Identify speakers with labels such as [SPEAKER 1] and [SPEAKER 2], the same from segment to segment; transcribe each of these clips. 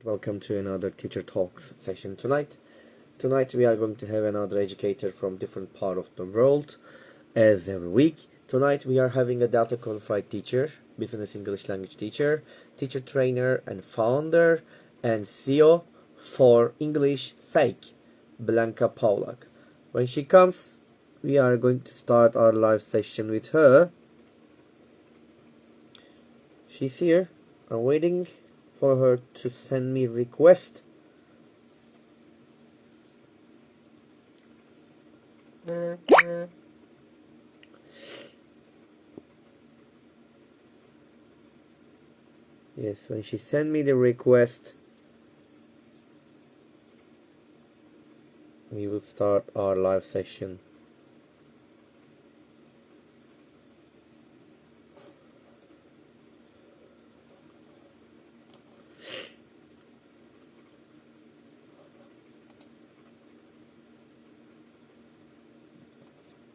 [SPEAKER 1] Welcome to another teacher talks session tonight. Tonight we are going to have another educator from different part of the world as every week. Tonight we are having a Delta qualified teacher, business English language teacher, teacher trainer and founder and CEO for English sake, Blanka Pawlak. When she comes, we are going to start our live session with her. She's here. I'm waiting for her to send me request. Yes, when she sent me the request, we will start our live session.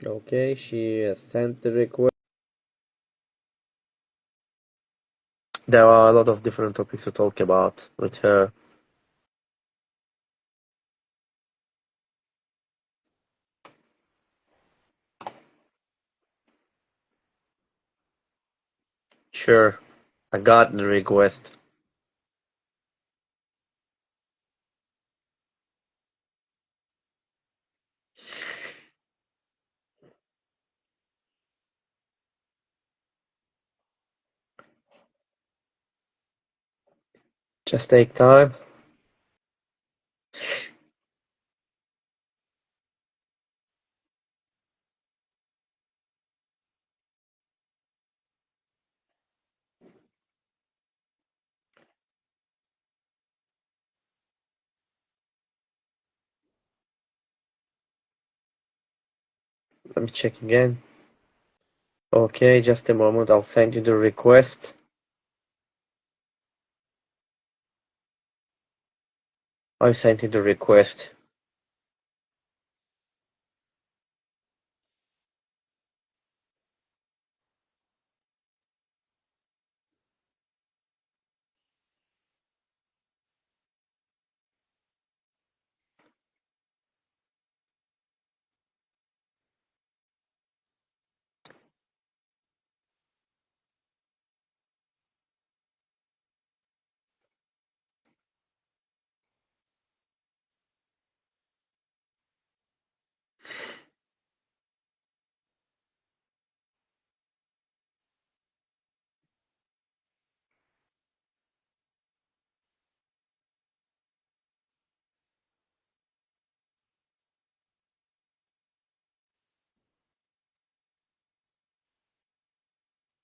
[SPEAKER 1] Okay, she has sent the request. There are a lot of different topics to talk about with her. Sure, I got the request. Just take time. Let me check again. Okay, just a moment. I'll send you the request. I sent you the request.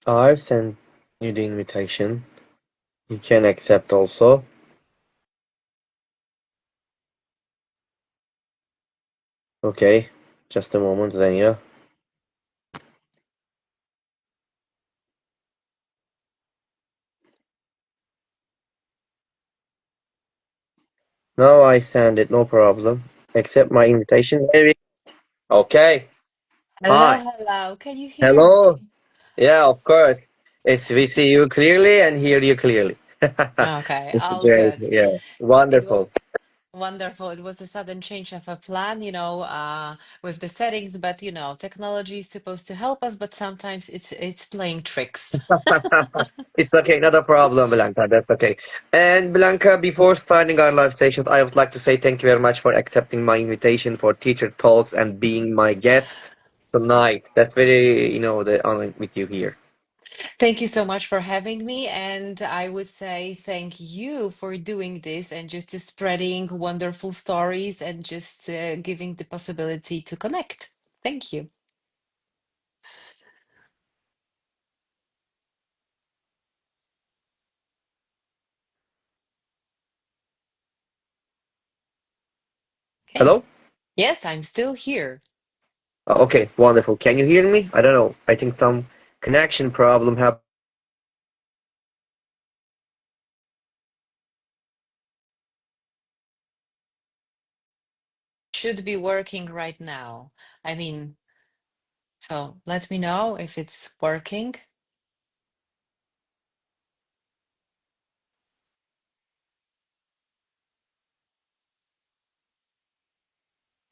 [SPEAKER 1] I've sent you the invitation. You can accept also. Okay, just a moment, Zenia. Now I send it, no problem. Accept my invitation, baby. Okay. Hi.
[SPEAKER 2] Hello. Can you hear
[SPEAKER 1] Hello.
[SPEAKER 2] me?
[SPEAKER 1] Yeah, of course. We see you clearly and hear you clearly.
[SPEAKER 2] Okay,
[SPEAKER 1] It's
[SPEAKER 2] all
[SPEAKER 1] great.
[SPEAKER 2] good.
[SPEAKER 1] Yeah.
[SPEAKER 2] It
[SPEAKER 1] Wonderful.
[SPEAKER 2] was wonderful. It was a sudden change of a plan, with the settings, but technology is supposed to help us, but sometimes it's playing tricks.
[SPEAKER 1] It's okay, not a problem, Blanca. That's okay. And Blanca, before starting our live session, I would like to say thank you very much for accepting my invitation for teacher talks and being my guest tonight. That's very, the honor with you here.
[SPEAKER 2] Thank you so much for having me, and I would say thank you for doing this and just spreading wonderful stories and just giving the possibility to connect. Thank you. Okay.
[SPEAKER 1] Hello?
[SPEAKER 2] Yes, I'm still here.
[SPEAKER 1] Okay, wonderful. Can you hear me? I don't know. I think some connection problem happened.
[SPEAKER 2] Should be working right now. I mean, so let me know if it's working.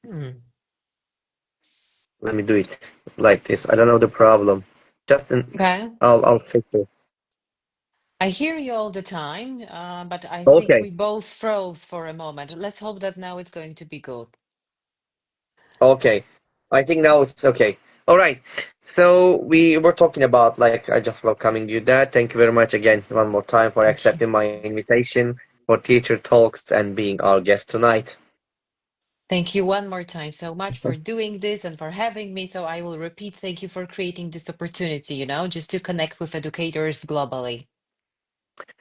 [SPEAKER 2] Hmm.
[SPEAKER 1] Let me do it like this. I don't know the problem. Just an,
[SPEAKER 2] Okay.
[SPEAKER 1] I'll fix it.
[SPEAKER 2] I hear you all the time, but I think
[SPEAKER 1] Okay.
[SPEAKER 2] we both froze for a moment. Let's hope that now it's going to be good.
[SPEAKER 1] Okay. I think now it's okay. All right. So we were talking about like I just welcoming you there. Thank you very much again one more time for
[SPEAKER 2] Thank you.
[SPEAKER 1] accepting my invitation for teacher talks and being our guest tonight.
[SPEAKER 2] Thank you one more time so much for doing this and for having me. So I will repeat, thank you for creating this opportunity, just to connect with educators globally.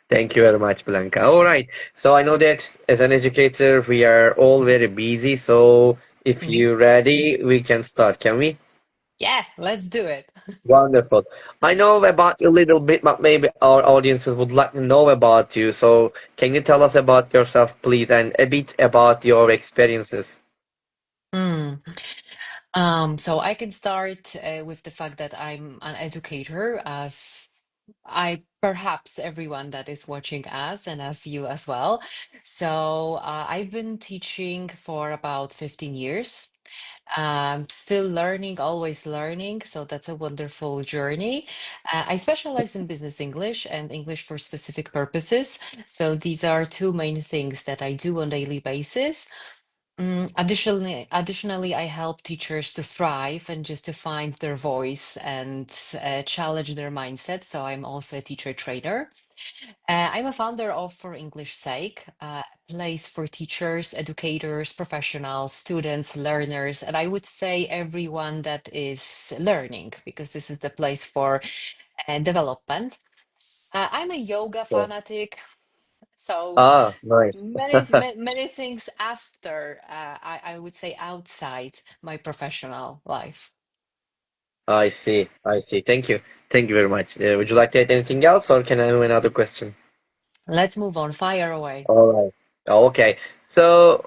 [SPEAKER 1] Thank you very much, Blanca. All right. So I know that as an educator, we are all very busy. So if
[SPEAKER 2] Mhm.
[SPEAKER 1] you're ready, we can start, can we?
[SPEAKER 2] Yeah, let's do it.
[SPEAKER 1] Wonderful. I know about you a little bit, but maybe our audiences would like to know about you. So can you tell us about yourself, please, and a bit about your experiences?
[SPEAKER 2] Mm. So I can start with the fact that I'm an educator, as I perhaps everyone that is watching us and as you as well. So I've been teaching for about 15 years. Still learning, always learning. So that's a wonderful journey. I specialize in business English and English for specific purposes. So these are two main things that I do on daily basis. Additionally, I help teachers to thrive and just to find their voice and challenge their mindset. So I'm also a teacher trainer. I'm a founder of For English Sake, a place for teachers, educators, professionals, students, learners, and I would say everyone that is learning, because this is the place for development. I'm a yoga
[SPEAKER 1] Sure.
[SPEAKER 2] fanatic, so
[SPEAKER 1] Ah, nice.
[SPEAKER 2] many things after I would say outside my professional life.
[SPEAKER 1] I see. I see. Thank you. Thank you very much. Would you like to add anything else, or can I have another question?
[SPEAKER 2] Let's move on. Fire away.
[SPEAKER 1] All right. Okay. So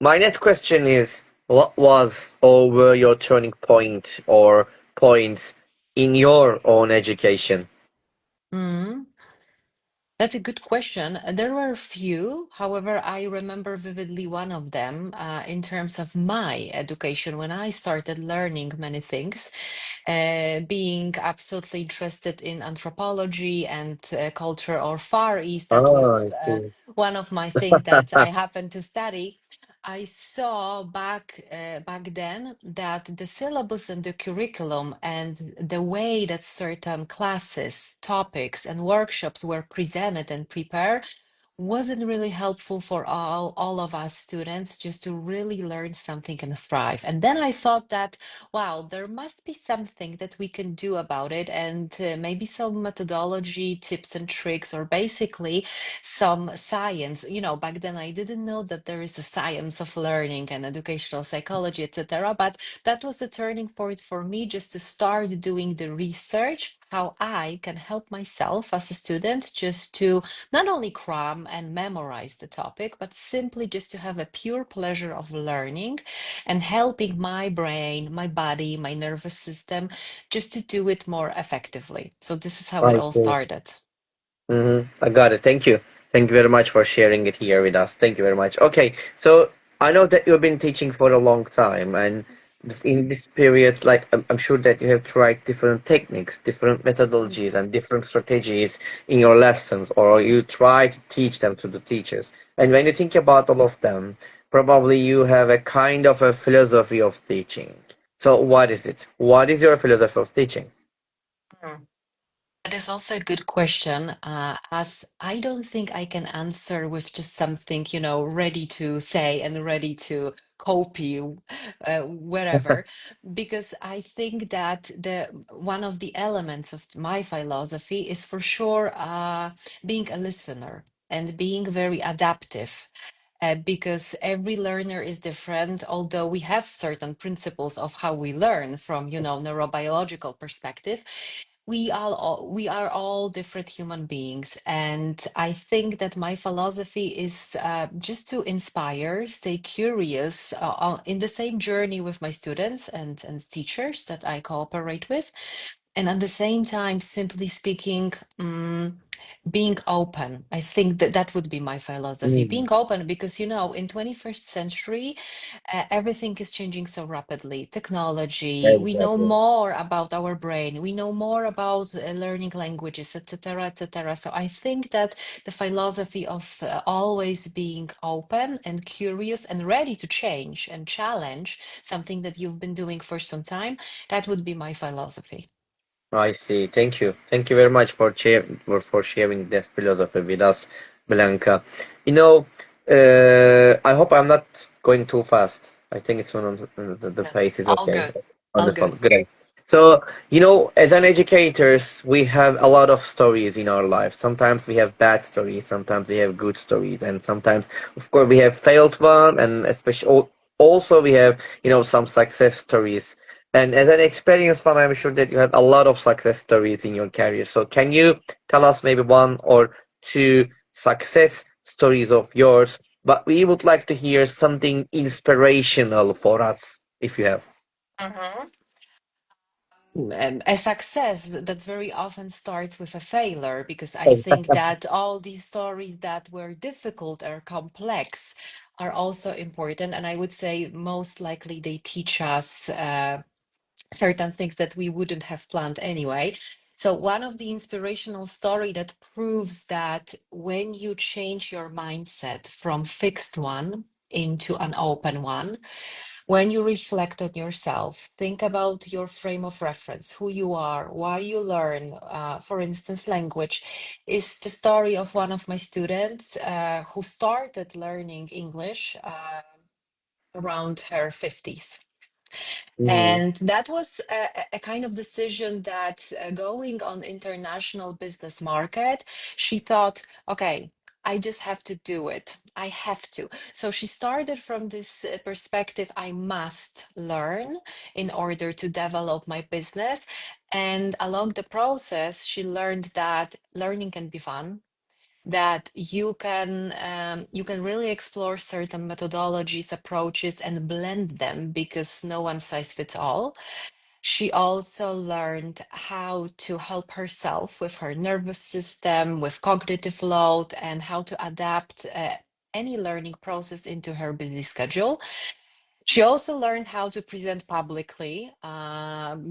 [SPEAKER 1] my next question is, what was or were your turning point or points in your own education?
[SPEAKER 2] Mm. That's a good question. There were a few. However, I remember vividly one of them in terms of my education when I started learning many things, being absolutely interested in anthropology and culture or Far East. That
[SPEAKER 1] Ah, I
[SPEAKER 2] was
[SPEAKER 1] see.
[SPEAKER 2] one of my things that I happened to study. I saw back then that the syllabus and the curriculum and the way that certain classes, topics, and workshops were presented and prepared wasn't really helpful for all of us students just to really learn something and thrive. And then I thought that, wow, there must be something that we can do about it, and maybe some methodology, tips and tricks, or basically some science. Back then I didn't know that there is a science of learning and educational psychology, etc. But that was the turning point for me, just to start doing the research how I can help myself as a student just to not only cram and memorize the topic, but simply just to have a pure pleasure of learning and helping my brain, my body, my nervous system just to do it more effectively. So this is how it
[SPEAKER 1] I
[SPEAKER 2] all
[SPEAKER 1] see.
[SPEAKER 2] started.
[SPEAKER 1] I got it. Thank you. Thank you very much for sharing it here with us. Thank you very much. Okay, so I know that you've been teaching for a long time, and in this period, like I'm sure that you have tried different techniques, different methodologies, and different strategies in your lessons, or you try to teach them to the teachers. And when you think about all of them, probably you have a kind of a philosophy of teaching. So what is it? What is your philosophy of teaching?
[SPEAKER 2] Mhm. That is also a good question, as I don't think I can answer with just something, ready to say and ready to copy wherever, because I think that the one of the elements of my philosophy is for sure being a listener and being very adaptive. Because every learner is different, although we have certain principles of how we learn from, neurobiological perspective, we are all different human beings, and I think that my philosophy is just to inspire, stay curious in the same journey with my students and teachers that I cooperate with, and at the same time, simply speaking, being open. I think that that would be my philosophy.
[SPEAKER 1] Mm,
[SPEAKER 2] Being open, because in 21st century, everything is changing so rapidly. Technology, we know
[SPEAKER 1] exactly.
[SPEAKER 2] more about our brain, we know more about learning languages, etc., etc. So I think that the philosophy of always being open and curious and ready to change and challenge something that you've been doing for some time, that would be my philosophy.
[SPEAKER 1] I see. Thank you. Thank you very much for sharing this philosophy with us, Blanka. I hope I'm not going too fast. I think it's on the
[SPEAKER 2] No,
[SPEAKER 1] pace is
[SPEAKER 2] all
[SPEAKER 1] okay.
[SPEAKER 2] good. All
[SPEAKER 1] Wonderful.
[SPEAKER 2] good.
[SPEAKER 1] Great. So, as an educators, we have a lot of stories in our life. Sometimes we have bad stories, sometimes we have good stories, and sometimes, of course, we have failed one, and especially also we have, some success stories. And as an experienced one, I'm sure that you have a lot of success stories in your career. So can you tell us maybe one or two success stories of yours? But we would like to hear something inspirational for us, if you have.
[SPEAKER 2] Mhm. A success that very often starts with a failure, because I think that all these stories that were difficult or complex are also important. And I would say most likely they teach us certain things that we wouldn't have planned anyway. So one of the inspirational story that proves that when you change your mindset from fixed one into an open one, when you reflect on yourself, think about your frame of reference, who you are, why you learn, for instance, language, is the story of one of my students who started learning English around her 50s.
[SPEAKER 1] Mm,
[SPEAKER 2] And that was a kind of decision that going on international business market, she thought, okay, I just have to do it. I have to. So she started from this perspective, I must learn in order to develop my business. And along the process, she learned that learning can be fun, that you can really explore certain methodologies, approaches, and blend them because no one size fits all. She also learned how to help herself with her nervous system, with cognitive load, and how to adapt any learning process into her busy schedule. She also learned how to present publicly,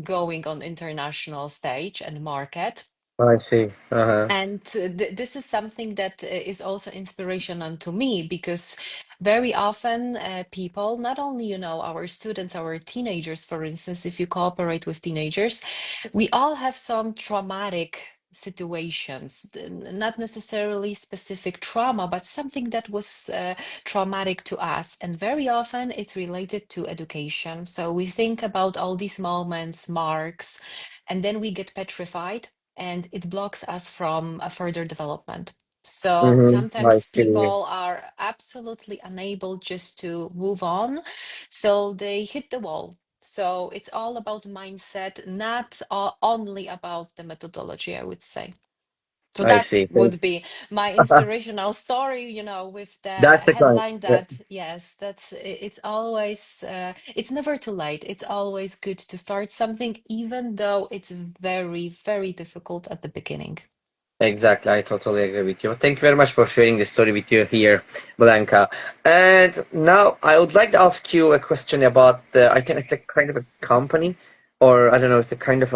[SPEAKER 2] going on international stage and market.
[SPEAKER 1] I see. Uh-huh.
[SPEAKER 2] And this is something that is also inspirational to me, because very often people, not only, our students, our teenagers, for instance, if you cooperate with teenagers, we all have some traumatic situations, not necessarily specific trauma, but something that was traumatic to us. And very often it's related to education. So we think about all these moments, marks, and then we get petrified and it blocks us from a further development. So
[SPEAKER 1] Mm-hmm. I
[SPEAKER 2] sometimes
[SPEAKER 1] see.
[SPEAKER 2] people are absolutely unable just to move on. So they hit the wall. So it's all about mindset, not only about the methodology, I would say. So
[SPEAKER 1] I
[SPEAKER 2] that
[SPEAKER 1] see.
[SPEAKER 2] would be my inspirational story, with the
[SPEAKER 1] That's the kind.
[SPEAKER 2] headline that, yes, it's always, it's never too late. It's always good to start something, even though it's very, very difficult at the beginning.
[SPEAKER 1] Exactly, I totally agree with you. Thank you very much for sharing this story with you here, Blanka. And now I would like to ask you a question about I think it's a kind of a company, or I don't know, it's a kind of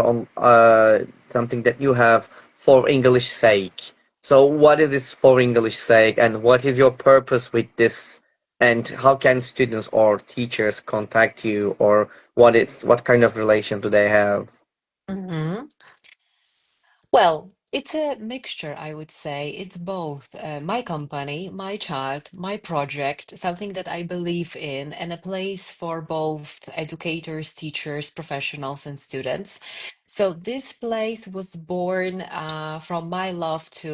[SPEAKER 1] something that you have for English sake. So what is this for English sake, and what is your purpose with this, and how can students or teachers contact you, or what kind of relation do they have?
[SPEAKER 2] Mhm. Well, it's a mixture, I would say. It's both my company, my child, my project, something that I believe in, and a place for both educators, teachers, professionals, and students. So this place was born from my love to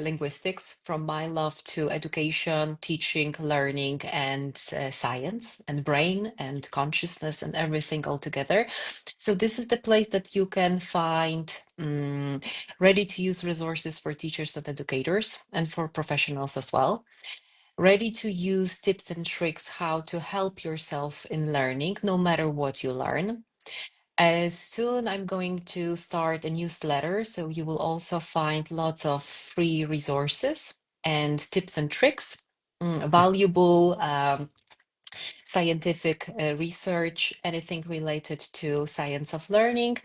[SPEAKER 2] linguistics, from my love to education, teaching, learning, and science, and brain, and consciousness, and everything all together. So this is the place that you can find ready to use resources for teachers and educators and for professionals as well. Ready to use tips and tricks how to help yourself in learning, no matter what you learn. Soon I'm going to start a newsletter, so you will also find lots of free resources and tips and tricks, valuable scientific research, anything related to science of learning,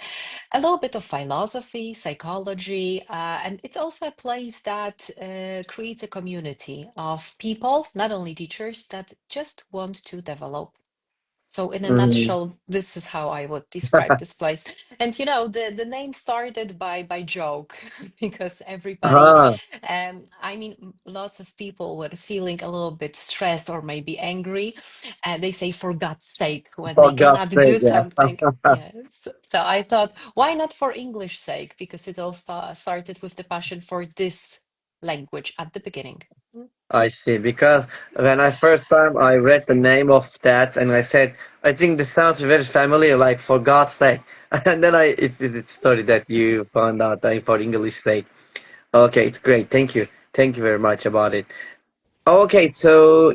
[SPEAKER 2] a little bit of philosophy, psychology, and it's also a place that creates a community of people, not only teachers, that just want to develop. So in a
[SPEAKER 1] Mhm.
[SPEAKER 2] nutshell, this is how I would describe this place. And the name started by joke because everybody,
[SPEAKER 1] Ah,
[SPEAKER 2] I mean, lots of people were feeling a little bit stressed or maybe angry, and they say for God's sake when they
[SPEAKER 1] for God's
[SPEAKER 2] cannot
[SPEAKER 1] sake,
[SPEAKER 2] do
[SPEAKER 1] yeah.
[SPEAKER 2] something. Yes. So I thought, why not for English sake? Because it all started with the passion for this language at the beginning.
[SPEAKER 1] I see. Because when I first time I read the name of that, and I said, I think this sounds very familiar, like for God's sake. And then it story that you found out for English sake. Okay, it's great. Thank you very much about it. Okay, so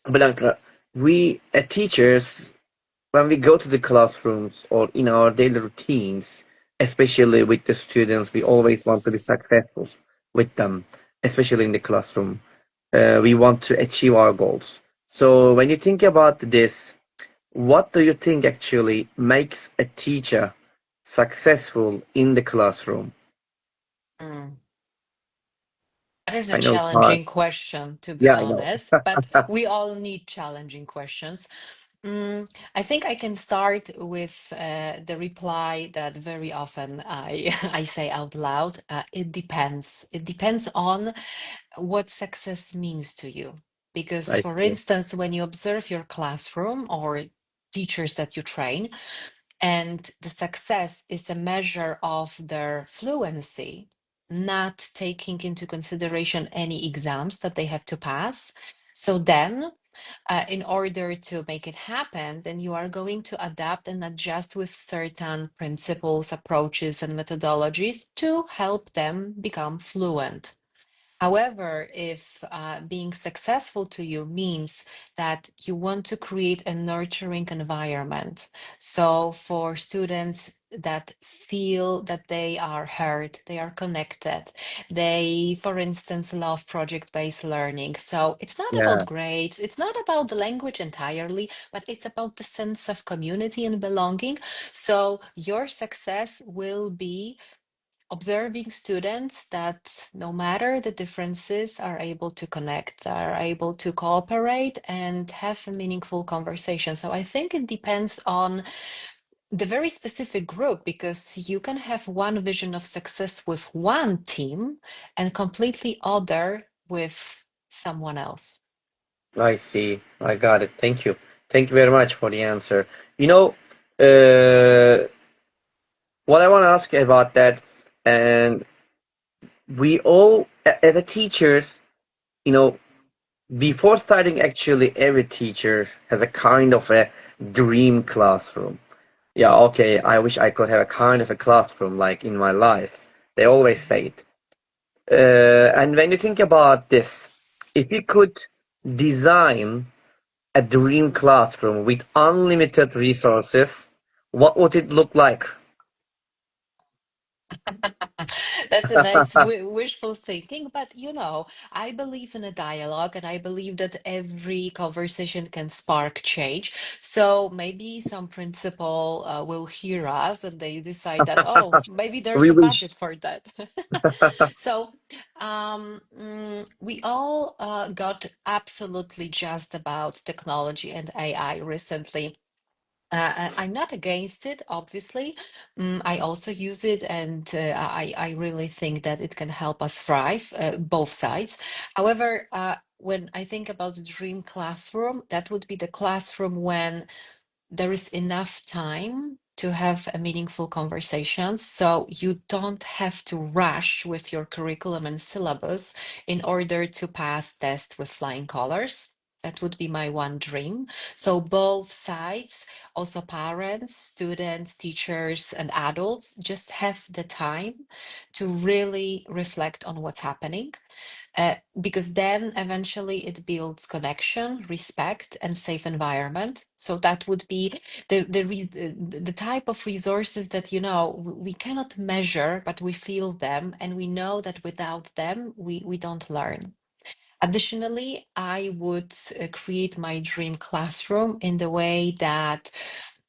[SPEAKER 1] Blanca, we teachers, when we go to the classrooms or in our daily routines, especially with the students, we always want to be successful with them, especially in the classroom. We want to achieve our goals. So when you think about this, what do you think actually makes a teacher successful in the classroom?
[SPEAKER 2] Mm. That is a
[SPEAKER 1] I know it's hard.
[SPEAKER 2] challenging question, to be
[SPEAKER 1] Yeah, I know.
[SPEAKER 2] honest, but we all need challenging questions. I think I can start with the reply that very often I I say out loud. It depends. It depends on what success means to you. Because,
[SPEAKER 1] I
[SPEAKER 2] for
[SPEAKER 1] see.
[SPEAKER 2] instance, when you observe your classroom or teachers that you train, and the success is a measure of their fluency, not taking into consideration any exams that they have to pass. So then, in order to make it happen, then you are going to adapt and adjust with certain principles, approaches, and methodologies to help them become fluent. However, if being successful to you means that you want to create a nurturing environment, so for students that feel that they are heard, they are connected, they, for instance, love project-based learning. So it's not about
[SPEAKER 1] Yeah,
[SPEAKER 2] grades, it's not about the language entirely, but it's about the sense of community and belonging. So your success will be observing students that no matter the differences are able to connect, are able to cooperate and have a meaningful conversation. So I think it depends on the very specific group, because you can have one vision of success with one team and completely other with someone else.
[SPEAKER 1] I see. I got it. Thank you. Thank you very much for the answer. You know, uh, what I want to ask about that, and we all, as a teachers, you know, before starting, actually, every teacher has a kind of a dream classroom. Yeah, okay, I wish I could have a kind of a classroom like in my life. They always say it. And when you think about this, if you could design a dream classroom with unlimited resources, what would it look like?
[SPEAKER 2] That's a nice wishful thinking, but I believe in a dialogue and I believe that every conversation can spark change. So maybe some principal will hear us and they decide that, oh, maybe there's
[SPEAKER 1] We
[SPEAKER 2] a
[SPEAKER 1] wish.
[SPEAKER 2] budget for that. So we all got absolutely just about technology and AI recently. I'm not against it, obviously. I also use it, and I really think that it can help us thrive, both sides. However, when I think about the dream classroom, that would be the classroom when there is enough time to have a meaningful conversation. So you don't have to rush with your curriculum and syllabus in order to pass tests with flying colors. That would be my one dream. So both sides, also parents, students, teachers, and adults, just have the time to really reflect on what's happening, because then eventually it builds connection, respect, and safe environment. So that would be the type of resources that, we cannot measure, but we feel them, and we know that without them, we don't learn. Additionally, I would create my dream classroom in the way that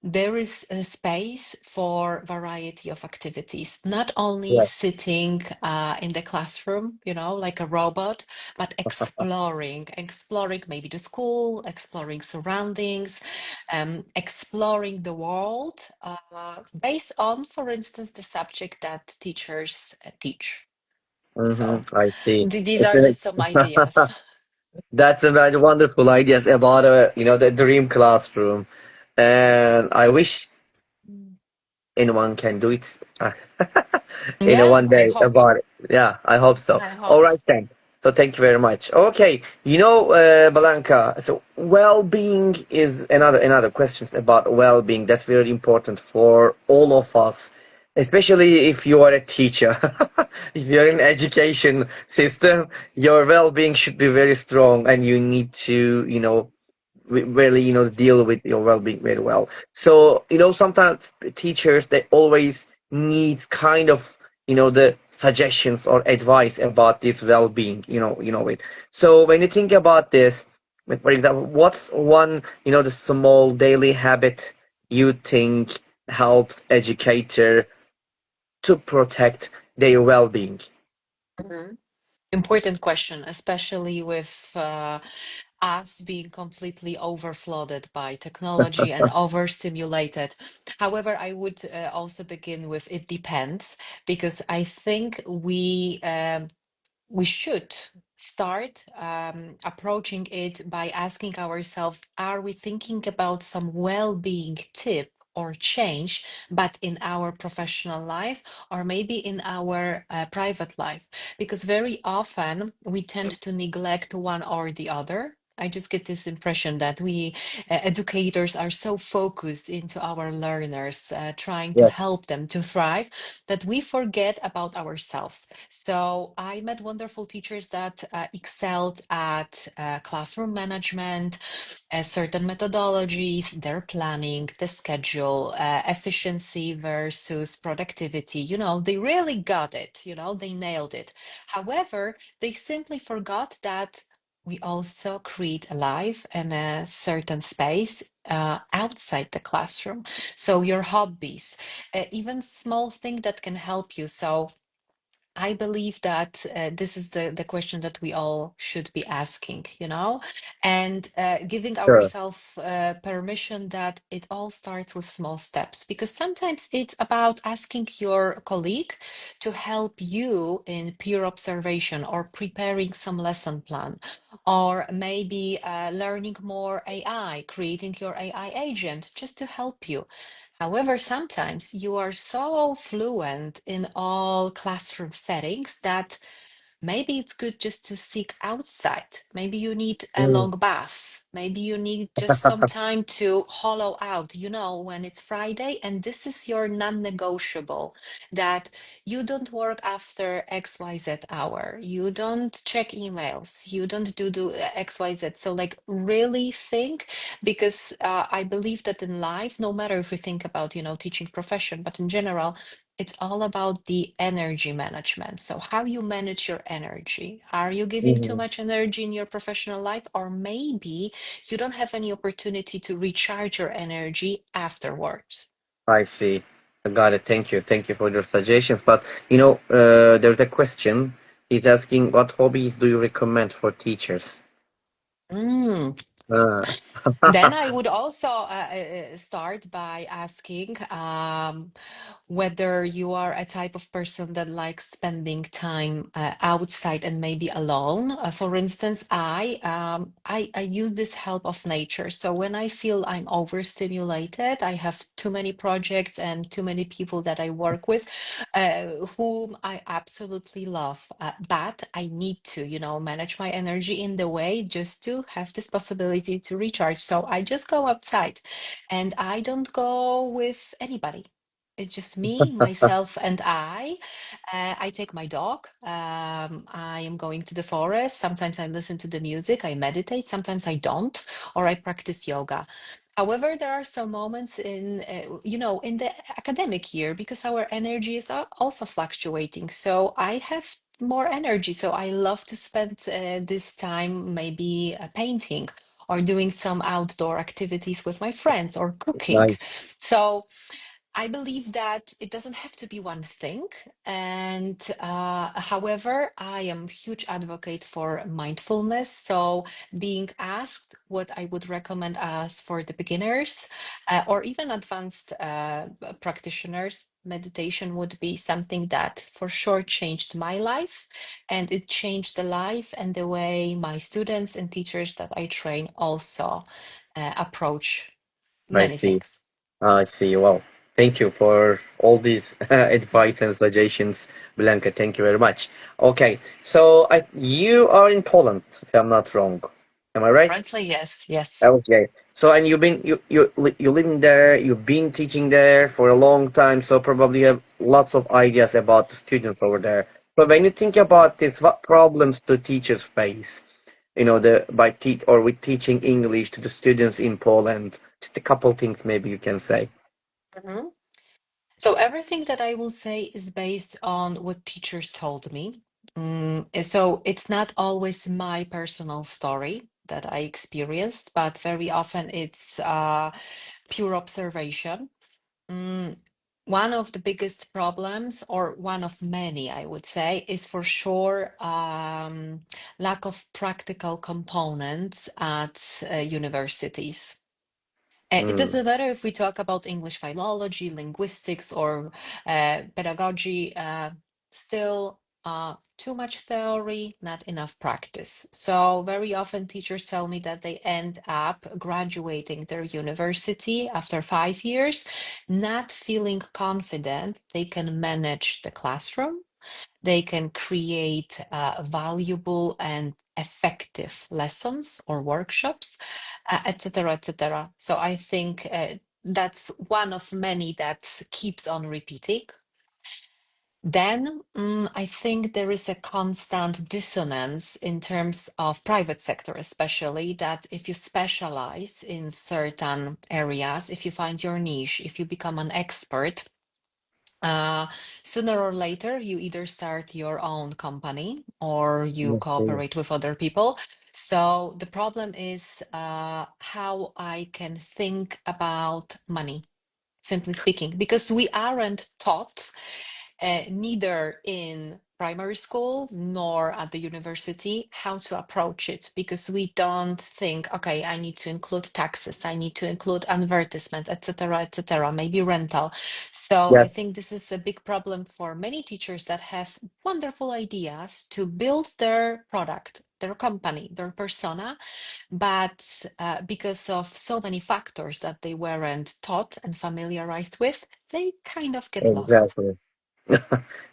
[SPEAKER 2] there is a space for variety of activities, not only
[SPEAKER 1] Yeah.
[SPEAKER 2] sitting in the classroom, like a robot, but exploring maybe the school, exploring surroundings, exploring the world, based on, for instance, the subject that teachers teach. So
[SPEAKER 1] I see.
[SPEAKER 2] these
[SPEAKER 1] It's
[SPEAKER 2] are
[SPEAKER 1] a
[SPEAKER 2] just some ideas.
[SPEAKER 1] that's a very wonderful ideas about the dream classroom, and I wish anyone can do it in a
[SPEAKER 2] Yeah,
[SPEAKER 1] one
[SPEAKER 2] I
[SPEAKER 1] day
[SPEAKER 2] hope.
[SPEAKER 1] about it. Yeah, I hope so.
[SPEAKER 2] I
[SPEAKER 1] All
[SPEAKER 2] hope.
[SPEAKER 1] right then. So thank you very much. Okay, Blanka. So well-being is another question about well-being. That's very important for all of us, especially if you are a teacher. If you're in education system, your well-being should be very strong, and you need to, really deal with your well-being very well. So sometimes teachers, they always need kind of the suggestions or advice about this well-being, it. So when you think about this, like, for example, what's one the small daily habit you think helps educator to protect their well-being?
[SPEAKER 2] Mhm. Important question, especially with us being completely overflooded by technology and overstimulated. However, I would also begin with it depends, because I think we should start approaching it by asking ourselves, are we thinking about some well-being tip or change, but in our professional life, or maybe in our private life? Because very often we tend to neglect one or the other. I just get this impression that we educators are so focused into our learners, trying to
[SPEAKER 1] Yes.
[SPEAKER 2] help them to thrive, that we forget about ourselves. So I met wonderful teachers that excelled at classroom management, certain methodologies, their planning, the schedule, efficiency versus productivity. They really got it, they nailed it. However, they simply forgot that we also create a life and a certain space outside the classroom. So your hobbies, even small thing that can help you. So I believe that this is the question that we all should be asking, and giving
[SPEAKER 1] Sure.
[SPEAKER 2] ourselves permission that it all starts with small steps. Because sometimes it's about asking your colleague to help you in peer observation, or preparing some lesson plan, or maybe learning more AI, creating your AI agent just to help you. However, sometimes you are so fluent in all classroom settings that maybe it's good just to seek outside. Maybe you need a
[SPEAKER 1] Mm.
[SPEAKER 2] long bath. Maybe you need just some time to hollow out, when it's Friday and this is your non-negotiable, that you don't work after XYZ hour, you don't check emails, you don't do XYZ. So, like, really think, because I believe that in life, no matter if we think about, teaching profession, but in general, it's all about the energy management. So, how you manage your energy. Are you giving too
[SPEAKER 1] Mhm.
[SPEAKER 2] much energy in your professional life? Or maybe you don't have any opportunity to recharge your energy afterwards.
[SPEAKER 1] I see. I got it. Thank you. Thank you for your suggestions. But there's a question. He's asking, what hobbies do you recommend for teachers?
[SPEAKER 2] Mm.
[SPEAKER 1] Ah.
[SPEAKER 2] Then I would also start by asking whether you are a type of person that likes spending time outside and maybe alone. For instance, I use this help of nature. So when I feel I'm overstimulated, I have too many projects and too many people that I work with, whom I absolutely love. But I need to, manage my energy in the way just to have this possibility to recharge. So I just go outside and I don't go with anybody. It's just me, myself, and I. I take my dog. I am going to the forest. Sometimes I listen to the music. I meditate. Sometimes I don't, or I practice yoga. However, there are some moments in the academic year because our energy is also fluctuating. So I have more energy. So I love to spend this time maybe painting or doing some outdoor activities with my friends or cooking.
[SPEAKER 1] Nice.
[SPEAKER 2] So I believe that it doesn't have to be one thing. And however, I am a huge advocate for mindfulness. So being asked what I would recommend as for the beginners or even advanced practitioners, meditation would be something that for sure changed my life. And it changed the life and the way my students and teachers that I train also approach
[SPEAKER 1] I
[SPEAKER 2] many
[SPEAKER 1] see.
[SPEAKER 2] things.
[SPEAKER 1] I see. Well, thank you for all these advice and suggestions, Blanka. Thank you very much. Okay, so you are in Poland, if I'm not wrong. Am I right?
[SPEAKER 2] Currently, yes, yes.
[SPEAKER 1] Okay. So, and you've been you living there, you've been teaching there for a long time, so probably have lots of ideas about the students over there. But when you think about this, what problems do teachers face? Or with teaching English to the students in Poland. Just a couple things maybe you can say.
[SPEAKER 2] Mhm. So everything that I will say is based on what teachers told me. So it's not always my personal story that I experienced, but very often it's pure observation. Mm, One of the biggest problems, or one of many, I would say, is for sure lack of practical components at universities. It
[SPEAKER 1] Mm,
[SPEAKER 2] doesn't matter if we talk about English philology, linguistics, or pedagogy, still too much theory, not enough practice. So, very often teachers tell me that they end up graduating their university after 5 years, not feeling confident they can manage the classroom, they can create valuable and effective lessons or workshops, etc., etc. So I think that's one of many that keeps on repeating. Then I think there is a constant dissonance in terms of private sector, especially that if you specialize in certain areas, if you find your niche, if you become an expert, uh, sooner or later, you either start your own company or you
[SPEAKER 1] I see.
[SPEAKER 2] cooperate with other people. So the problem is how I can think about money, simply speaking, because we aren't taught neither in primary school nor at the university how to approach it because we don't think, okay, I need to include taxes, I need to include advertisement, etc., etc., maybe rental. So I
[SPEAKER 1] Yes,
[SPEAKER 2] think this is a big problem for many teachers that have wonderful ideas to build their product, their company, their persona, but because of so many factors that they weren't taught and familiarized with, they kind of get lost.
[SPEAKER 1] exactly.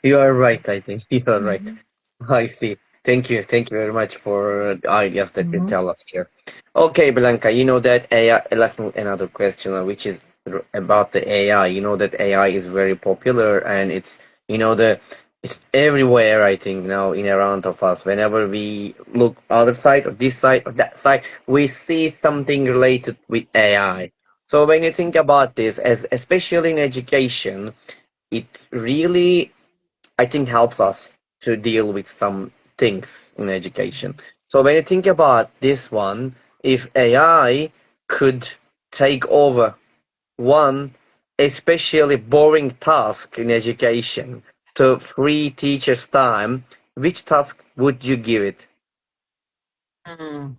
[SPEAKER 1] You are right, I think. You are right.
[SPEAKER 2] Mhm.
[SPEAKER 1] I see. Thank you. Thank you very much for the ideas that you
[SPEAKER 2] Mhm.
[SPEAKER 1] tell us here. Okay, Blanca, you know that AI, let's move another question, which is about the AI. You know that AI is very popular and it's everywhere, I think, now in around of us. Whenever we look other side or this side or that side, we see something related with AI. So when you think about this, as especially in education, it really I think helps us to deal with some things in education. So when you think about this one, if AI could take over one especially boring task in education to free teachers' time, which task would you give it?
[SPEAKER 2] Mm.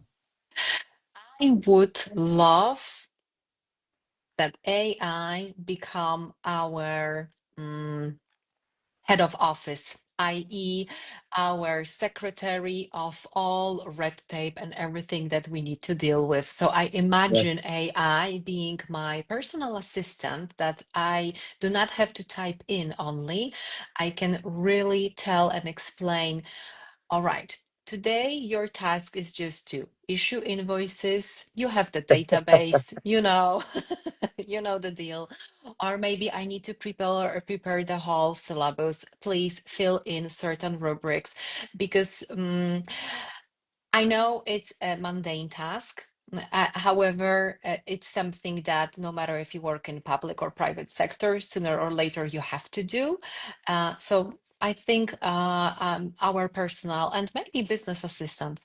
[SPEAKER 2] I would love that AI become our head of office, i.e., our secretary of all red tape and everything that we need to deal with. So I
[SPEAKER 1] Yeah.
[SPEAKER 2] imagine AI being my personal assistant that I do not have to type in only. I can really tell and explain, all right. Today, your task is just to issue invoices. You have the database, you know the deal. Or maybe I need to prepare the whole syllabus. Please fill in certain rubrics because I know it's a mundane task. However, it's something that no matter if you work in public or private sector, sooner or later you have to do. So I think our personal and maybe business assistant.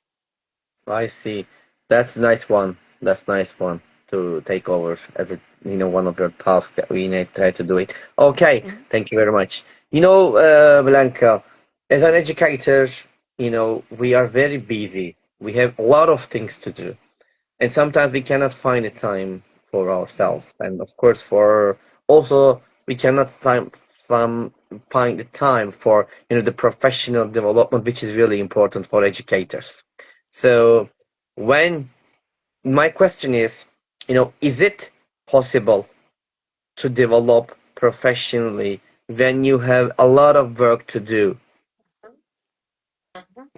[SPEAKER 1] I see. That's a nice one. That's a nice one to take over as a one of your tasks that we need try to do it. Okay,
[SPEAKER 2] Mhm.
[SPEAKER 1] thank you very much. Blanca, as an educator, we are very busy. We have a lot of things to do, and sometimes we cannot find the time for ourselves, and of course, for also we cannot some find the time for the professional development, which is really important for educators. So when my question is it possible to develop professionally when you have a lot of work to do?
[SPEAKER 2] Mhm.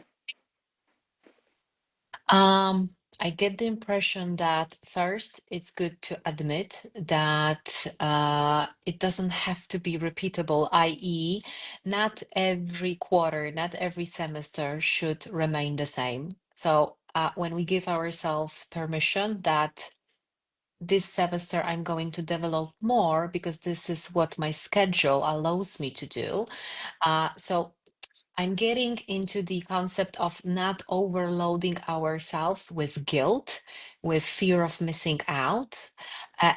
[SPEAKER 2] Um, I get the impression that first, it's good to admit that it doesn't have to be repeatable, i.e., not every quarter, not every semester should remain the same. So when we give ourselves permission that this semester I'm going to develop more because this is what my schedule allows me to do. So I'm getting into the concept of not overloading ourselves with guilt, with fear of missing out,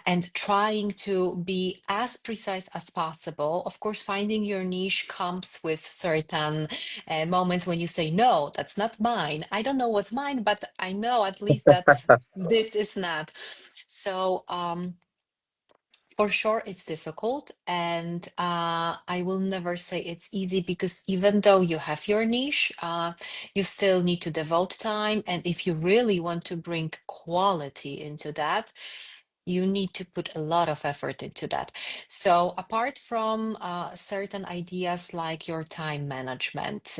[SPEAKER 2] and trying to be as precise as possible. Of course, finding your niche comes with certain moments when you say, no, that's not mine. I don't know what's mine, but I know at least that this is not. So, for sure, it's difficult, and I will never say it's easy because even though you have your niche, you still need to devote time. And if you really want to bring quality into that, you need to put a lot of effort into that. So, apart from certain ideas like your time management,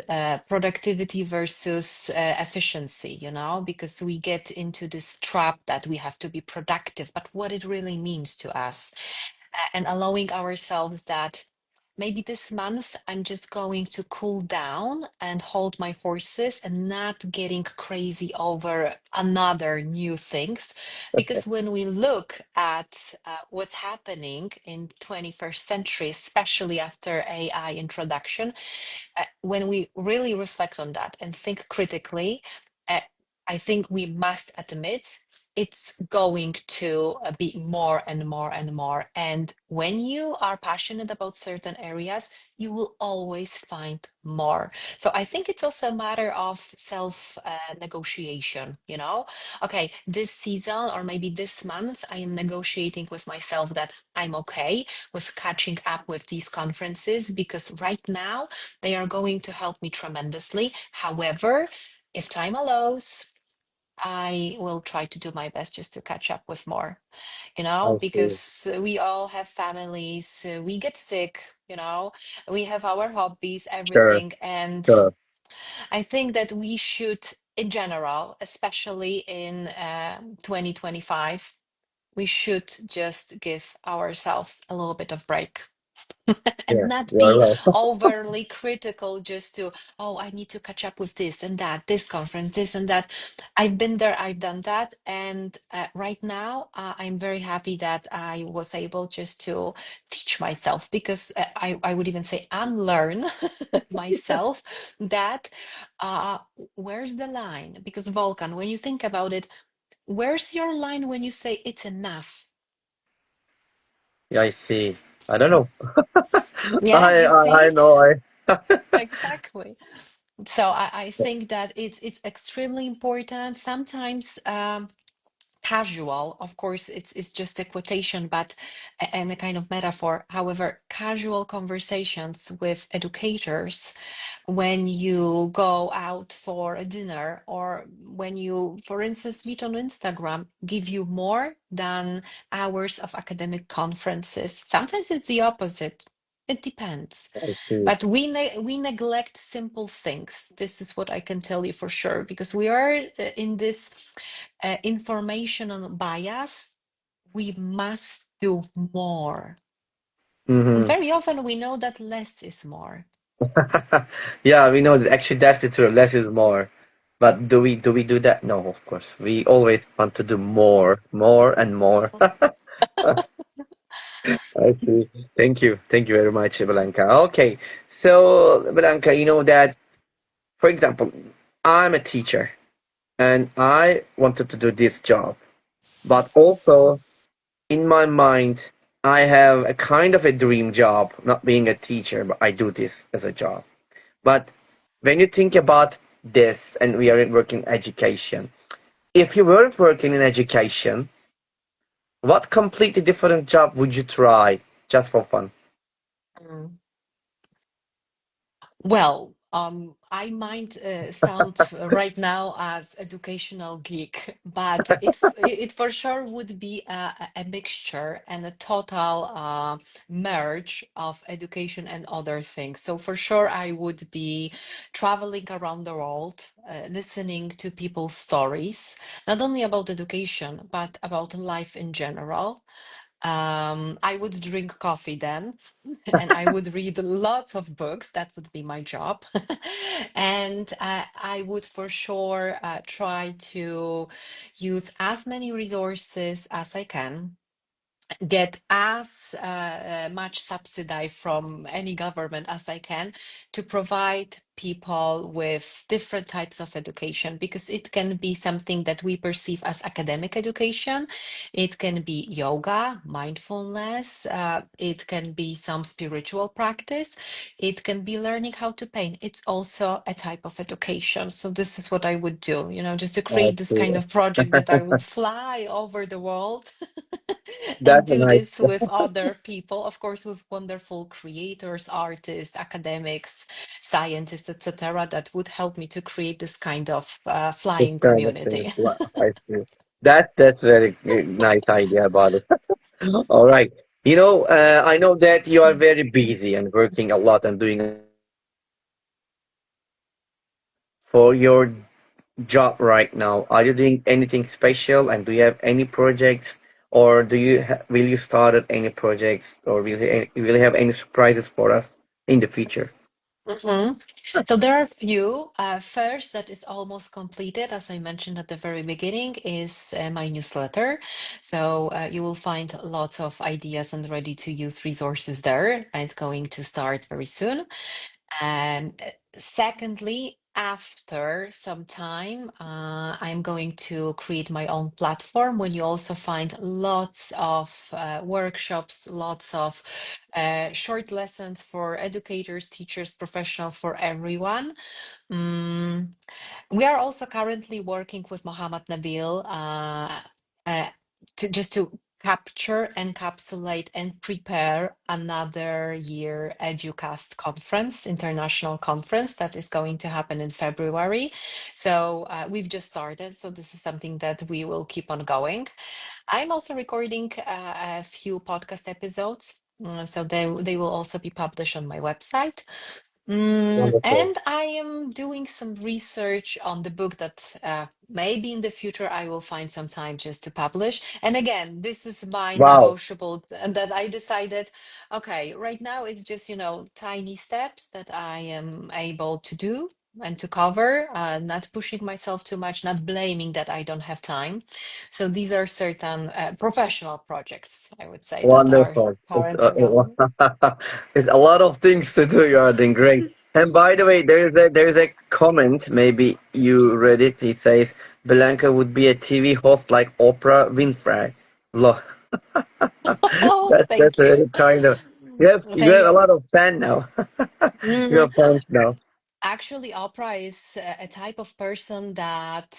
[SPEAKER 2] productivity versus efficiency, because we get into this trap that we have to be productive, but what it really means to us, and allowing ourselves that maybe this month I'm just going to cool down and hold my horses and not getting crazy over another new things. Because when we look at what's happening in 21st century, especially after AI introduction, when we really reflect on that and think critically, uh, I think we must admit it's going to be more and more and more. And when you are passionate about certain areas, you will always find more. So I think it's also a matter of self negotiation, Okay, this season or maybe this month, I am negotiating with myself that I'm okay with catching up with these conferences because right now they are going to help me tremendously. However, if time allows, I will try to do my best just to catch up with more,
[SPEAKER 1] I see.
[SPEAKER 2] because we all have families, we get sick, we have our hobbies,
[SPEAKER 1] Sure,
[SPEAKER 2] everything. And
[SPEAKER 1] sure.
[SPEAKER 2] I think that we should, in general, especially in 2025, we should just give ourselves a little bit of break. And
[SPEAKER 1] Yeah,
[SPEAKER 2] not
[SPEAKER 1] you are
[SPEAKER 2] be
[SPEAKER 1] right.
[SPEAKER 2] overly critical just to, oh, I need to catch up with this and that, this conference, this and that. I've been there, I've done that. And right now, I'm very happy that I was able just to teach myself because I would even say unlearn myself that where's the line? Because Volkan, when you think about it, where's your line when you say it's enough?
[SPEAKER 1] Yeah, I see. I don't know.
[SPEAKER 2] Yeah,
[SPEAKER 1] I
[SPEAKER 2] you
[SPEAKER 1] I, I
[SPEAKER 2] see?
[SPEAKER 1] know.
[SPEAKER 2] Exactly. So I think that it's extremely important. Sometimes casual, of course, it's just a quotation, but and a kind of metaphor. However, casual conversations with educators when you go out for a dinner or when you, for instance, meet on Instagram, give you more than hours of academic conferences. Sometimes it's the opposite. It depends.
[SPEAKER 1] I see.
[SPEAKER 2] But we neglect simple things. This is what I can tell you for sure, because we are in this informational bias. We must do more. And
[SPEAKER 1] Hmm.
[SPEAKER 2] very often we know that less is more.
[SPEAKER 1] Yeah, we know that actually that's the truth. Less is more. But do we do that? No, of course. We always want to do more, more and more. I see. Thank you. Thank you very much, Blanca. Okay. So, Blanca, you know that, for example, I'm a teacher and I wanted to do this job, but also in my mind, I have a kind of a dream job, not being a teacher, but I do this as a job. But when you think about this, and we are working education, if you weren't working in education, what completely different job would you try just for fun?
[SPEAKER 2] Mm. Well, I might sound right now as educational geek, but it for sure would be a mixture and a total merge of education and other things. So for sure, I would be traveling around the world, listening to people's stories, not only about education, but about life in general. I would drink coffee then, and I would read lots of books. That would be my job. And I would for sure try to use as many resources as I can, get as much subsidy from any government as I can to provide people with different types of education, because it can be something that we perceive as academic education. It can be yoga, mindfulness, it can be some spiritual practice, it can be learning how to paint. It's also a type of education. So this is what I would do, just to
[SPEAKER 1] I
[SPEAKER 2] create this
[SPEAKER 1] see.
[SPEAKER 2] kind of project that I would fly over the world and
[SPEAKER 1] That's a
[SPEAKER 2] do
[SPEAKER 1] nice.
[SPEAKER 2] this with other people, of course, with wonderful creators, artists, academics, scientists, etc., that would help me to create this kind of
[SPEAKER 1] This
[SPEAKER 2] flying
[SPEAKER 1] kind of thing.
[SPEAKER 2] community.
[SPEAKER 1] Wow, I see. That's very nice idea about it. All right. I know that you are very busy and working a lot and doing for your job right now. Are you doing anything special and do you have any projects or will you start at any projects or will you have any surprises for us in the future?
[SPEAKER 2] Mhm. So there are a few. First, that is almost completed, as I mentioned at the very beginning, is my newsletter. So you will find lots of ideas and ready to use resources there. And it's going to start very soon. And secondly, after some time, I'm going to create my own platform when you also find lots of workshops, lots of short lessons for educators, teachers, professionals, for everyone. Mm, we are also currently working with Mohammed Nabil uh, to capture, encapsulate, and prepare another year EduCast conference, international conference that is going to happen in February. So we've just started. So this is something that we will keep on going. I'm also recording a few podcast episodes. So they will also be published on my website.
[SPEAKER 1] Wonderful.
[SPEAKER 2] And I am doing some research on the book that maybe in the future I will find some time just to publish. And again, this is my
[SPEAKER 1] Wow.
[SPEAKER 2] negotiable, and that I decided, okay, right now it's just, tiny steps that I am able to do and to cover, not pushing myself too much, not blaming that I don't have time. So these are certain professional projects, I would say, that are
[SPEAKER 1] Wonderful.
[SPEAKER 2] currently on.
[SPEAKER 1] It's a lot of things to do. You are doing great. And by the way, there is a comment. Maybe you read it. It says Blanca would be a TV host like Oprah Winfrey. Lo-
[SPEAKER 2] Oh,
[SPEAKER 1] that's
[SPEAKER 2] thank you.
[SPEAKER 1] really kind of. You have a
[SPEAKER 2] Thank
[SPEAKER 1] lot of fan now. You
[SPEAKER 2] Mm,
[SPEAKER 1] have fans now.
[SPEAKER 2] Actually, Oprah is a type of person that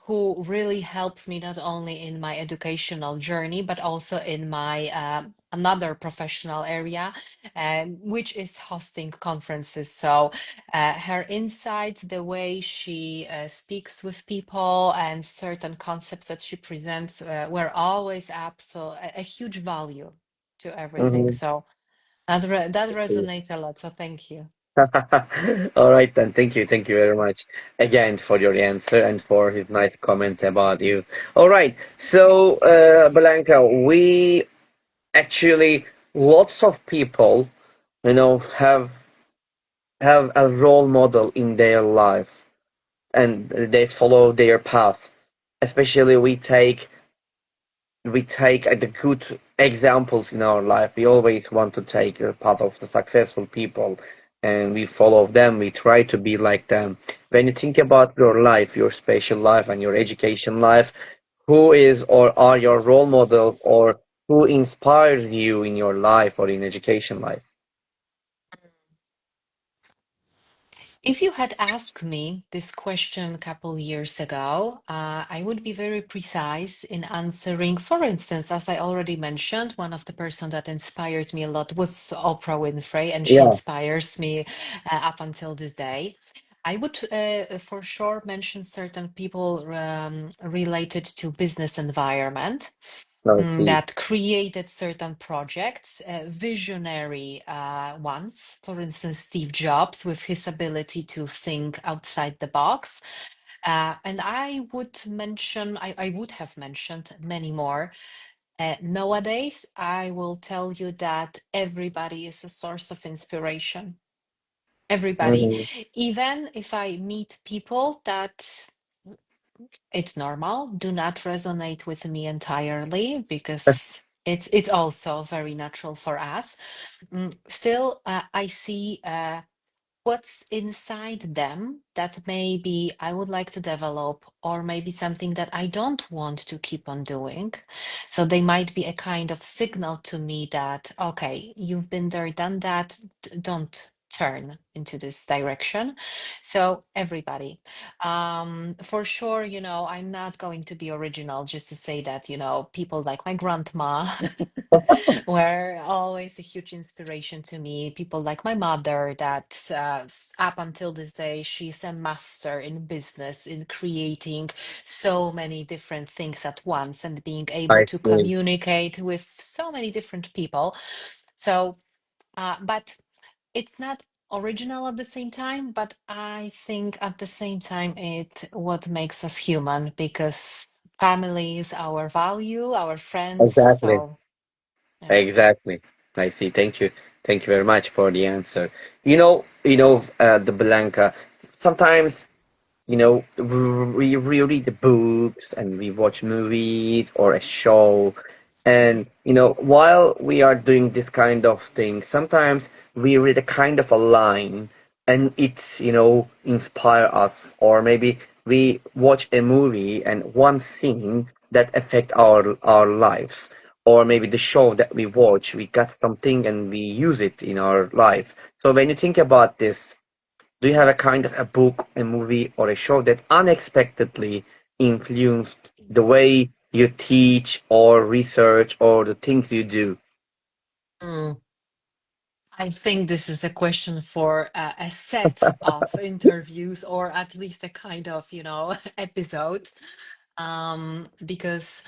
[SPEAKER 2] who really helped me not only in my educational journey, but also in my another professional area, which is hosting conferences. So her insights, the way she speaks with people, and certain concepts that she presents were always absolute a huge value to everything.
[SPEAKER 1] Hmm.
[SPEAKER 2] So that resonates a lot. So thank you.
[SPEAKER 1] All right then. Thank you very much again for your answer and for his nice comment about you. All right. So, Blanca, we actually lots of people, have a role model in their life and they follow their path. Especially we take the good examples in our life. We always want to take the path of the successful people and we follow them. We try to be like them. When you think about your life, your special life and your education life, who is or are your role models or who inspires you in your life or in education life?
[SPEAKER 2] If you had asked me this question a couple years ago, I would be very precise in answering. For instance, as I already mentioned, one of the person that inspired me a lot was Oprah Winfrey, and she
[SPEAKER 1] Yeah,
[SPEAKER 2] inspires me up until this day. I would for sure mention certain people related to business environment
[SPEAKER 1] I see.
[SPEAKER 2] that created certain projects, visionary ones. For instance, Steve Jobs, with his ability to think outside the box. And I would have mentioned many more. Nowadays, I will tell you that everybody is a source of inspiration. Everybody,
[SPEAKER 1] Mhm.
[SPEAKER 2] even if I meet people that it's normal, do not resonate with me entirely because it's also very natural for us. Still, I see what's inside them that maybe I would like to develop, or maybe something that I don't want to keep on doing. So they might be a kind of signal to me that, okay, you've been there, done that, don't turn into this direction. So everybody, for sure, I'm not going to be original just to say that, people like my grandma were always a huge inspiration to me. People like my mother, that up until this day, she's a master in business, in creating so many different things at once and being able
[SPEAKER 1] I
[SPEAKER 2] to
[SPEAKER 1] see.
[SPEAKER 2] communicate with so many different people. So, but it's not original at the same time, but I think at the same time it what makes us human, because family is our value, our friends.
[SPEAKER 1] Exactly.
[SPEAKER 2] So yeah.
[SPEAKER 1] Exactly. I see. Thank you. Thank you very much for the answer. The Blanca. Sometimes we read the books and we watch movies or a show, and while we are doing this kind of thing, sometimes we read a kind of a line and it's inspire us, or maybe we watch a movie and one scene that affect our lives, or maybe the show that we watch, we got something and we use it in our life. So when you think about this, do you have a kind of a book, a movie, or a show that unexpectedly influenced the way you teach or research or the things you do?
[SPEAKER 2] Mm. I think this is a question for a set of interviews, or at least a kind of, episodes, because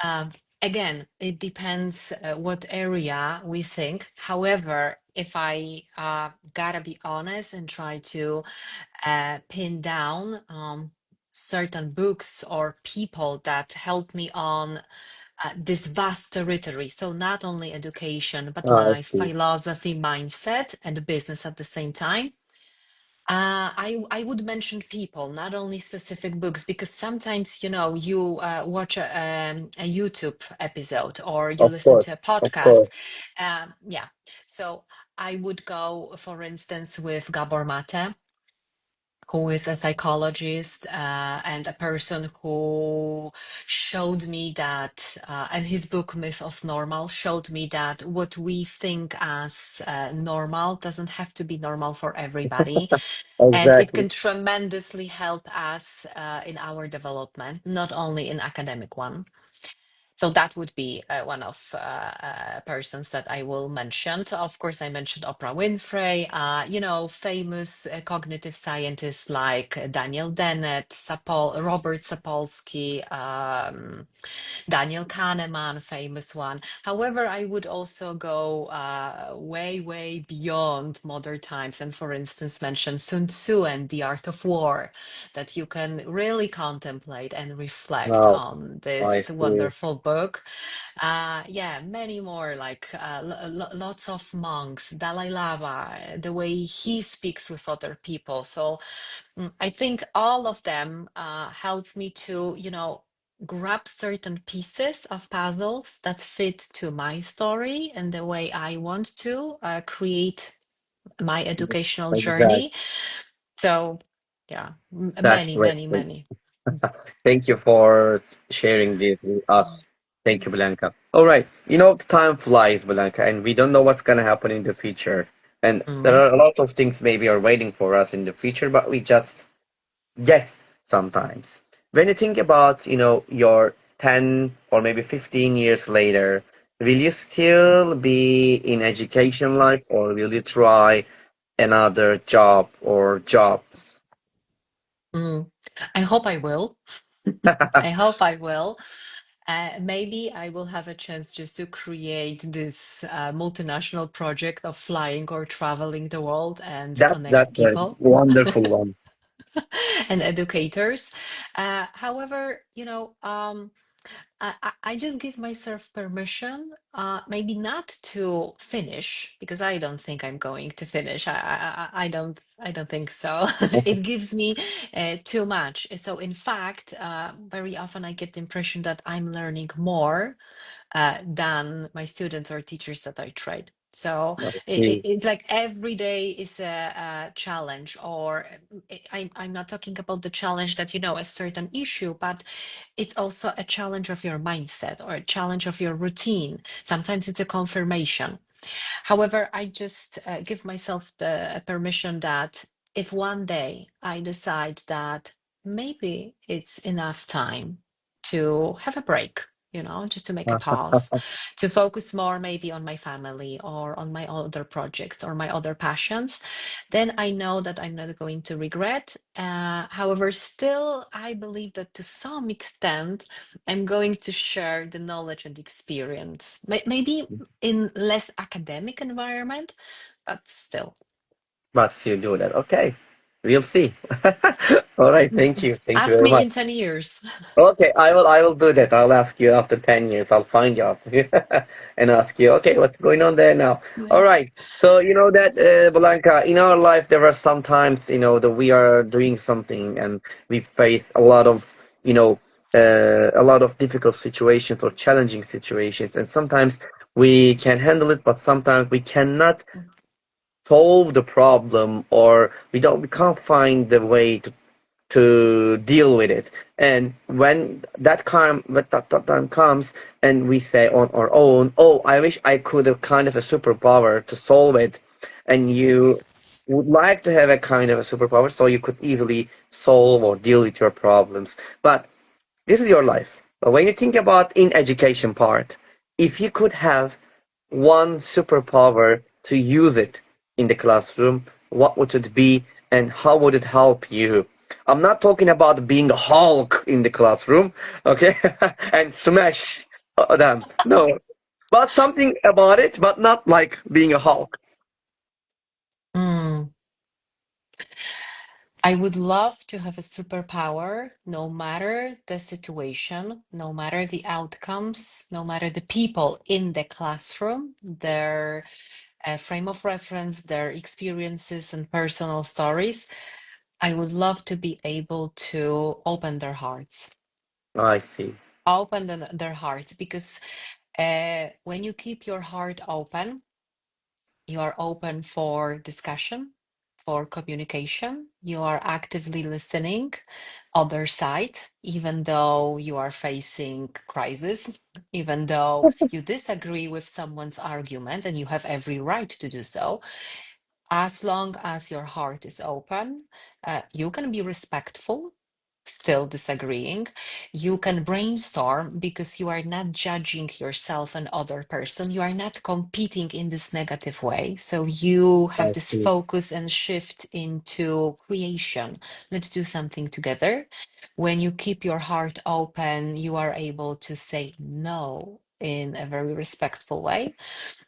[SPEAKER 2] um, again, it depends what area we think. However, if I gotta be honest and try to pin down certain books or people that helped me on this vast territory. So not only education, but
[SPEAKER 1] Oh, I
[SPEAKER 2] life,
[SPEAKER 1] see.
[SPEAKER 2] philosophy, mindset, and business at the same time. I would mention people, not only specific books, because sometimes you watch a YouTube episode or you
[SPEAKER 1] Of
[SPEAKER 2] listen
[SPEAKER 1] course,
[SPEAKER 2] to a
[SPEAKER 1] of
[SPEAKER 2] podcast.
[SPEAKER 1] course.
[SPEAKER 2] Yeah, so I would go, for instance, with Gabor Mate. who is a psychologist and a person who showed me that, and his book Myth of Normal showed me that what we think as normal doesn't have to be normal for everybody. And it
[SPEAKER 1] Exactly.
[SPEAKER 2] can tremendously help us in our development, not only in academic one. So that would be one of persons that I will mention. So of course, I mentioned Oprah Winfrey. Famous cognitive scientists like Daniel Dennett, Robert Sapolsky, Daniel Kahneman, famous one. However, I would also go way, way beyond modern times, and for instance, mention Sun Tzu and The Art of War, that you can really contemplate and reflect
[SPEAKER 1] Wow,
[SPEAKER 2] on
[SPEAKER 1] I
[SPEAKER 2] this
[SPEAKER 1] see.
[SPEAKER 2] wonderful book. Yeah, many more, like lots of monks, Dalai Lama, the way he speaks with other people. So I think all of them helped me to, grab certain pieces of puzzles that fit to my story and the way I want to create my educational
[SPEAKER 1] Exactly.
[SPEAKER 2] journey. So, yeah,
[SPEAKER 1] That's
[SPEAKER 2] many,
[SPEAKER 1] great.
[SPEAKER 2] many, many.
[SPEAKER 1] Thank you for sharing this with us. Thank you, Blanca. All right. The time flies, Blanca, and we don't know what's gonna happen in the future. And there
[SPEAKER 2] Mm.
[SPEAKER 1] are a lot of things maybe are waiting for us in the future, but we just guess sometimes. When you think about, your 10 or maybe 15 years later, will you still be in education life or will you try another job or jobs?
[SPEAKER 2] Mm. I hope I will. I hope I will. Maybe I will have a chance just to create this multinational project of flying or traveling the world and
[SPEAKER 1] That's
[SPEAKER 2] connect
[SPEAKER 1] a
[SPEAKER 2] people
[SPEAKER 1] wonderful one.
[SPEAKER 2] and educators. However, I just give myself permission, maybe not to finish because I don't think I'm going to finish. I don't think so. It gives me too much. So in fact, very often I get the impression that I'm learning more than my students or teachers that I train. So
[SPEAKER 1] I see.
[SPEAKER 2] it's like every day is a challenge, or I'm not talking about the challenge that, a certain issue, but it's also a challenge of your mindset or a challenge of your routine. Sometimes it's a confirmation. However, I just give myself the permission that if one day I decide that maybe it's enough time to have a break, just to make a pause, to focus more maybe on my family or on my other projects or my other passions, then I know that I'm not going to regret. However, still, I believe that to some extent, I'm going to share the knowledge and experience. Maybe in less academic environment, but still.
[SPEAKER 1] But still do that. Okay. We'll see. All right. Thank you. Thank you
[SPEAKER 2] Ask
[SPEAKER 1] very
[SPEAKER 2] me
[SPEAKER 1] much.
[SPEAKER 2] in 10 years.
[SPEAKER 1] Okay, I will do that. I'll ask you after 10 years. I'll find you out and ask you, okay, what's going on there now? All right. So, you know that, Blanca, in our life, there are some times, that we are doing something and we face a lot of difficult situations or challenging situations. And sometimes we can handle it, but sometimes we cannot solve the problem or we can't find the way to deal with it. And when that time comes and we say on our own, oh, I wish I could have kind of a superpower to solve it, and you would like to have a kind of a superpower so you could easily solve or deal with your problems. But this is your life. But when you think about in education part, if you could have one superpower to use it in the classroom, what would it be and how would it help you? I'm not talking about being a Hulk in the classroom, okay, and smash them. No, but something about it, but not like being a Hulk.
[SPEAKER 2] Mm. I would love to have a superpower, no matter the situation, no matter the outcomes, no matter the people in the classroom, their frame of reference, their experiences and personal stories. I would love to be able to open their hearts,
[SPEAKER 1] I see.
[SPEAKER 2] their hearts, because when you keep your heart open, you are open for discussion, for communication. You are actively listening, other side, even though you are facing crisis, even though you disagree with someone's argument, and you have every right to do so. As long as your heart is open, you can be respectful, still disagreeing. You can brainstorm because you are not judging yourself and other person. You are not competing in this negative way. So you have
[SPEAKER 1] I
[SPEAKER 2] this
[SPEAKER 1] see.
[SPEAKER 2] focus and shift into creation. Let's do something together. When you keep your heart open, you are able to say no in a very respectful way.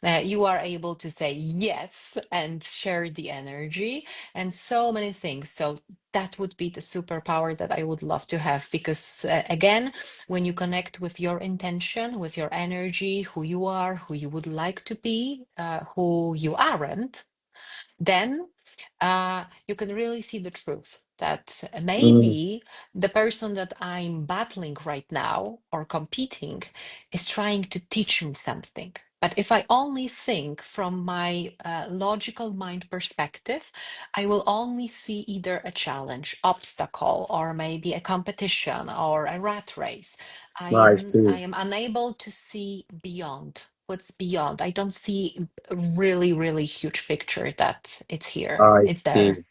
[SPEAKER 2] You are able to say yes and share the energy and so many things. So that would be the superpower that I would love to have because, again, when you connect with your intention, with your energy, who you are, who you would like to be, who you aren't, then you can really see the truth that
[SPEAKER 1] Mm,
[SPEAKER 2] maybe the person that I'm battling right now or competing is trying to teach me something. But if I only think from my logical mind perspective, I will only see either a challenge, obstacle, or maybe a competition or a rat race.
[SPEAKER 1] I
[SPEAKER 2] I
[SPEAKER 1] see.
[SPEAKER 2] am unable to see beyond. What's beyond? I don't see a really, really huge picture that it's here,
[SPEAKER 1] I
[SPEAKER 2] it's
[SPEAKER 1] see.
[SPEAKER 2] there.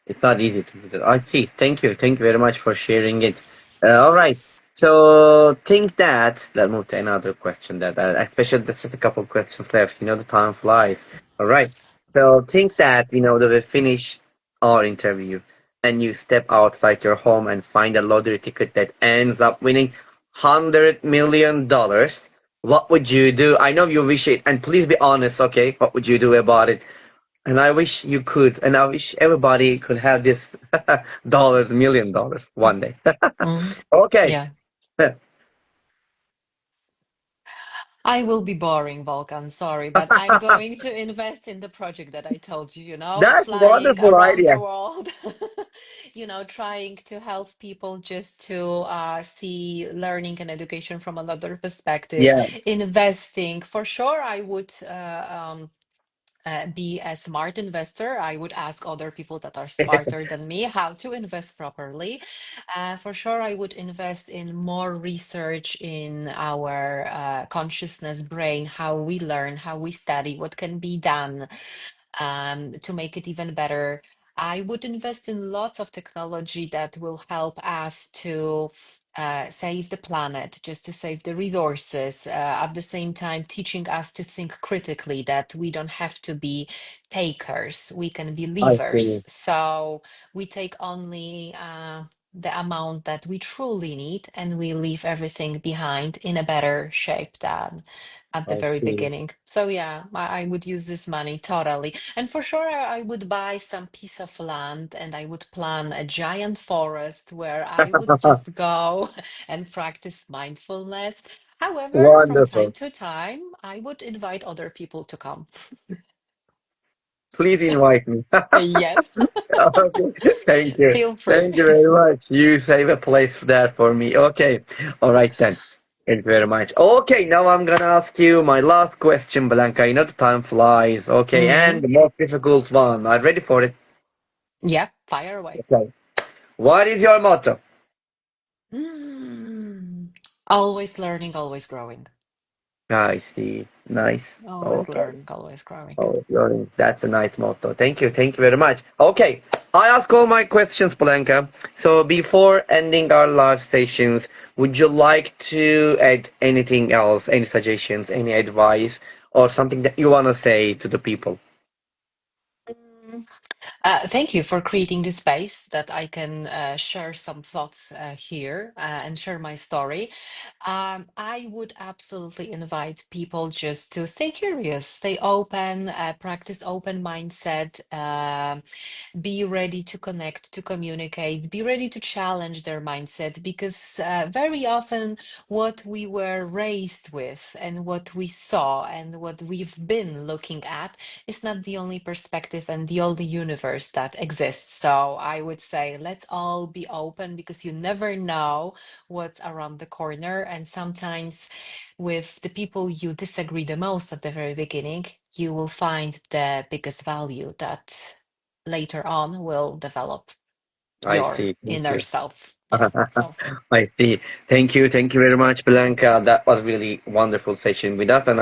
[SPEAKER 1] It's not easy to do that. I see. Thank you. Thank you very much for sharing it. All right. So think that. Let's move to another question. That especially there's just a couple questions left. You know the time flies. All right. So think that that we finish our interview and you step outside your home and find a lottery ticket that ends up winning $100 million. What would you do? I know you wish it, and please be honest. Okay, what would you do about it? And I wish you could, and I wish everybody could have this dollars, $1 million one day.
[SPEAKER 2] Mm,
[SPEAKER 1] Okay.
[SPEAKER 2] yeah. I will be boring, Volkan, sorry, but I'm going to invest in the project that I told you,
[SPEAKER 1] That's a
[SPEAKER 2] flying
[SPEAKER 1] wonderful
[SPEAKER 2] around
[SPEAKER 1] idea.
[SPEAKER 2] the world, trying to help people just to see learning and education from another perspective,
[SPEAKER 1] Yeah.
[SPEAKER 2] investing. For sure, I would be a smart investor. I would ask other people that are smarter than me how to invest properly. For sure, I would invest in more research in our consciousness, brain, how we learn, how we study, what can be done to make it even better. I would invest in lots of technology that will help us to save the planet, just to save the resources, at the same time, teaching us to think critically that we don't have to be takers, we can be
[SPEAKER 1] I see.
[SPEAKER 2] leavers. So we take only the amount that we truly need and we leave everything behind in a better shape than at the
[SPEAKER 1] I
[SPEAKER 2] very
[SPEAKER 1] see.
[SPEAKER 2] beginning. So yeah, I would use this money totally. And for sure, I would buy some piece of land and I would plan a giant forest where I would just go and practice mindfulness. However, from time
[SPEAKER 1] Wonderful.
[SPEAKER 2] to time, I would invite other people to come.
[SPEAKER 1] Please invite me.
[SPEAKER 2] Yes,
[SPEAKER 1] Okay. Thank you.
[SPEAKER 2] feel free.
[SPEAKER 1] Thank you very much. You save a place for that for me. Okay. All right then. Thank you very much. Okay, now I'm gonna ask you my last question, Blanca. You know the time flies. Okay, and
[SPEAKER 2] Mm,
[SPEAKER 1] the most difficult one. Are you ready for it?
[SPEAKER 2] yeah, fire away.
[SPEAKER 1] Okay. What is your motto?
[SPEAKER 2] Mm, always learning, always growing.
[SPEAKER 1] I see. Nice.
[SPEAKER 2] Always
[SPEAKER 1] Okay.
[SPEAKER 2] learning, always growing.
[SPEAKER 1] Oh, that's a nice motto. Thank you. Thank you very much. Okay. I ask all my questions, Blanca. So before ending our live sessions, would you like to add anything else? Any suggestions, any advice, or something that you want to say to the people?
[SPEAKER 2] Mm, thank you for creating this space that I can share some thoughts here and share my story. I would absolutely invite people just to stay curious, stay open, practice open mindset. Be ready to connect, to communicate, be ready to challenge their mindset because very often what we were raised with and what we saw and what we've been looking at is not the only perspective and the only universe that exists. So I would say let's all be open because you never know what's around the corner. And sometimes with the people you disagree the most at the very beginning, you will find the biggest value that later on will develop
[SPEAKER 1] I
[SPEAKER 2] your
[SPEAKER 1] see. Thank
[SPEAKER 2] inner
[SPEAKER 1] you.
[SPEAKER 2] self. Yeah. So
[SPEAKER 1] I see. Thank you. Thank you very much, Blanca. That was really wonderful session with us. And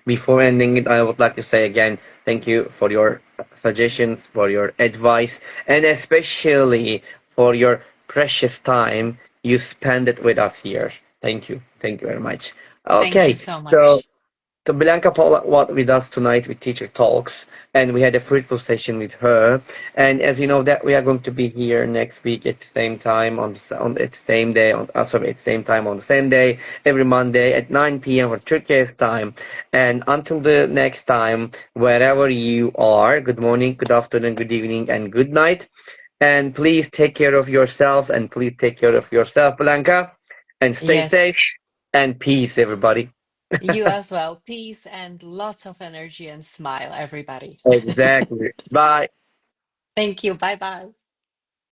[SPEAKER 1] before ending it, I would like to say again, thank you for your suggestions, for your advice, and especially for your precious time you spend it with us here. Thank you. Thank you very much.
[SPEAKER 2] thank you
[SPEAKER 1] Okay.
[SPEAKER 2] so
[SPEAKER 1] So
[SPEAKER 2] much.
[SPEAKER 1] so Blanka Pawlak was with us tonight with Teacher Talks, and we had a fruitful session with her. And as you know, that we are going to be here next week at the same time on the same day sorry, at the same time on the same day every Monday at 9 p.m. for Turkey's time. And until the next time, wherever you are, good morning, good afternoon, good evening, and good night. And please take care of yourselves, and please take care of yourself, Blanka, and stay safe
[SPEAKER 2] Yes,
[SPEAKER 1] and peace, everybody.
[SPEAKER 2] you as well. Peace and lots of energy and smile, everybody.
[SPEAKER 1] Exactly. Bye.
[SPEAKER 2] Thank you. Bye bye.